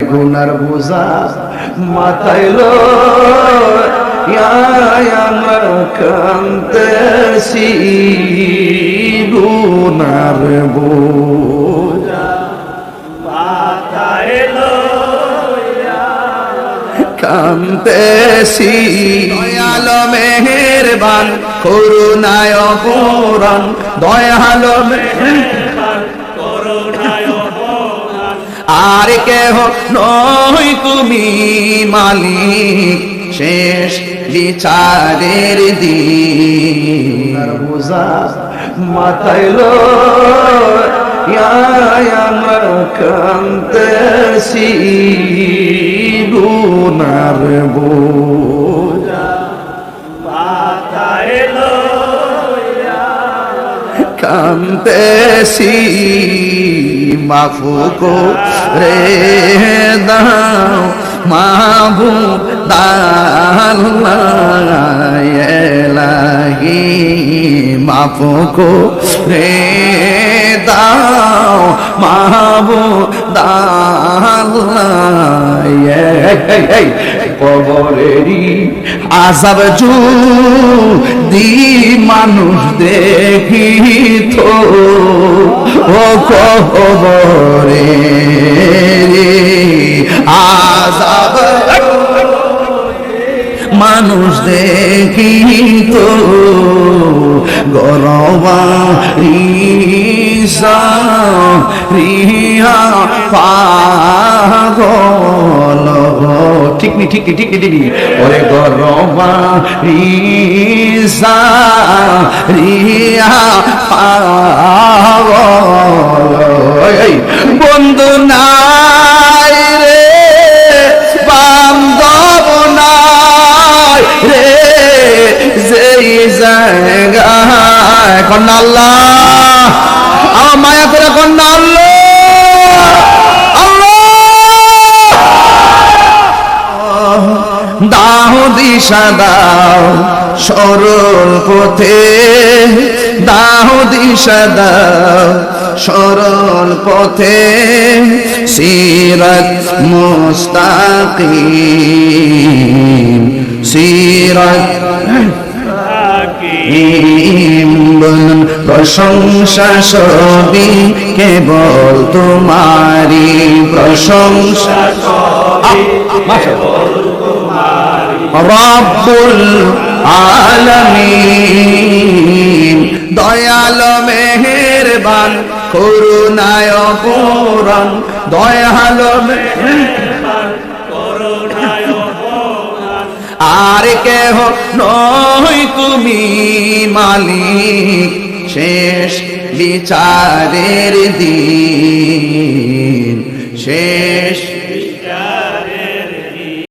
গুনার বোঝা মাথায় লইয়া আমার কান্দেছি গুনার বোঝা মাথায় লইয়া কান্দেছি দয়ালো মেহেরবান করুণায় অপূরণ দয়ালো মেহেরবান করুণায় অপূরণ আর কেহ নয় তুমি মালিক শেষ বিচারের দিন বোঝা মাথায় লইয়া আমার কান্দেছি গুনার বোঝা মাথায় লইয়া কান্দেছি মাফু করে দাও মাহবুব আল্লাহ এলাহি মাফু করে দাও মাহবুব আল্লাহ কবরেরই আযাব যদি মানুষ দেখিত ও কবরেরই আযাব মানুষ দেখিত গরবারিসা রিয়া পাগল ঠিক নি ঠিক ঠিক ঠিক ওরে গরবারিসা রিয়া পাগল বন্ধু নাই রে বান্ধব নাই রে যেই জায়গায় কন্যা আল্লাহ আমার মায়া করে কন্যা আল্লাহ দাও দিশা দাও সরল পথে দাও দিশা দাও সরল পথে সিরাত মুস্তাকিম সিরাত প্রশংসা সবই কেবল তোমারি প্রশংসা রব্বুল আলামিন দয়ালো মেহেরবান করুণায় অপূরণ দয়ালো মেহেরবান করুণায় অপূরণ আর কেহ নয় তুমি মালিক শেষ বিচারের দিন